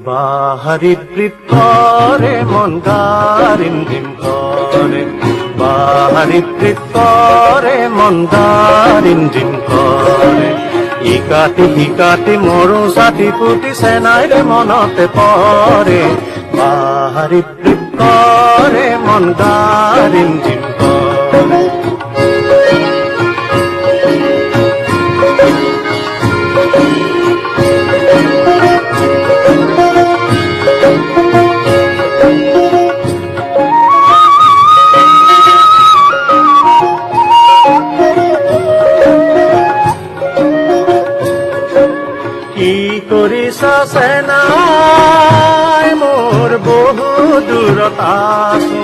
বাহারি বৃত্তরে মন গারিম ঝিম করে, বাহারি বৃত্তরে মন গারিম ঝিম করে। ইকাতি হিকাতি মরু সাথী পুতি সেনাই রে মনতে পরে, বাহারি বৃত্তরে মন গারিম ঝিম করে। কি কৰিছা চেনাই মোৰ বহু দূৰত আছো,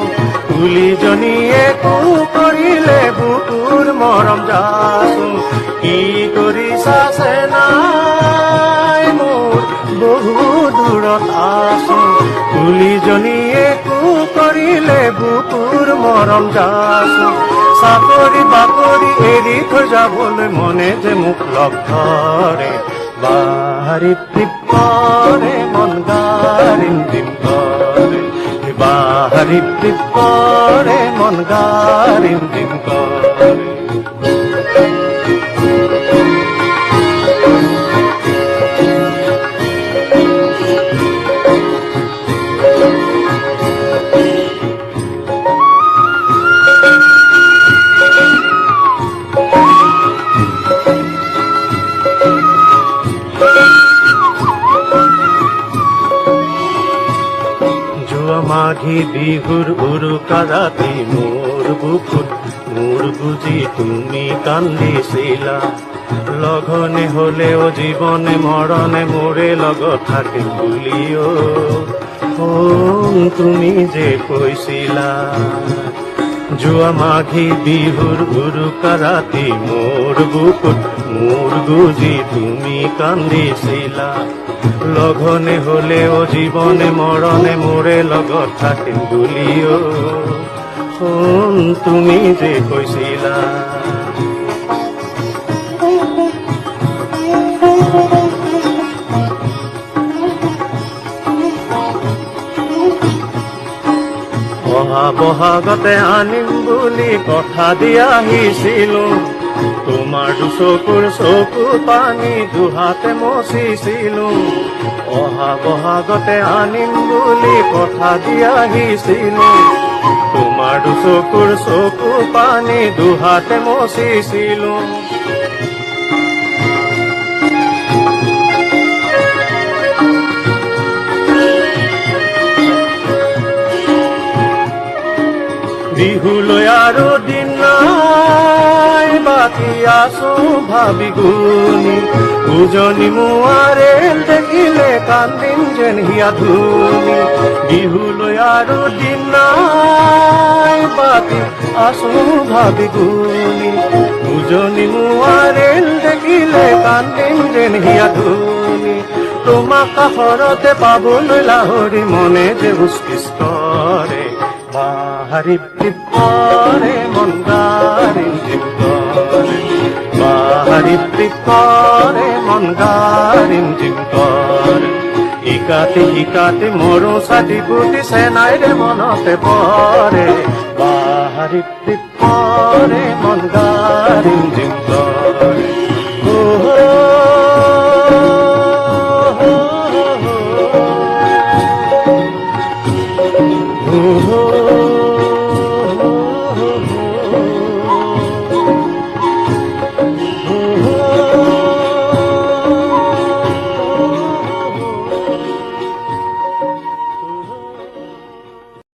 কুলিজনীয়ে কু কৰিলে বুকুৰ মৰম যাছো। কি কৰিছা চেনাই মোৰ বহু দূৰত আছো, কুলিজনীয়ে কু কৰিলে বুকুৰ মৰম যাছো। চাকৰি বাকৰি এৰি থৈ যাবলৈ মনে যে মোক লগ ধৰে, বাহাৰি বৃত্তৰে মন গাৰিম ঝিম কৰে, বাহাৰি বৃত্তৰে মন গাৰিম ঝিম কৰে। মাঘী বিহুৰ উৰুকা ৰাতি মোৰ বুকুত মোৰ বুজি তুমি কান্দিছিলা। লঘনে হলেও জীৱনে মৰণে মোৰে লগত থাকিম বুলিও তুমি যে কৈছিলা। যোৱা মাঘী বিহুৰ উৰুকা ৰাতি মোৰ বুকুত মোৰ বুজি তুমি কান্দিছিলা। লঘনে হলেও জীৱনে মৰণে মোৰে লগত থাকিম বুলিও তুমি যে কৈছিলা। অহা বহাগতে আনিম বুলি কথা দি আহিছিলো, তোমাৰ দুচকুৰ চকু পানী দুহাতে মচিছিলো। অহা বহাগতে আনিম বুলি কথা দি আহিছিলো, তোমাৰ দুচকুৰ চকু পানী দুহাতে মচিছিলো। বিহুলৈ আৰু দিন নাই বাকী আছো ভাবি গুণি, উজনি মোৱাৰে দেখিলে কান্দিম যেন হিয়া ধুনি। বিহুলৈ আৰু দিন নাই বাকী আছো ভাবি গুণি, উজনি মোৱাৰে দেখিলে কান্দিম যেন হিয়া ধুনি। তোমাক কাষৰতে পাবলৈ লাহৰি মনে যে উচকিচ কৰে, বাহারি বৃত্তরে মন গারিম ঝিম করে, বাহারি বৃত্তরে মন গারিম ঝিম করে। ইকাতি ইকাতি মরু সাথী পুতি সেনাই রে মনতে পরে, বাহারি বৃত্তরে মন গারিম ঝিম করে। Oh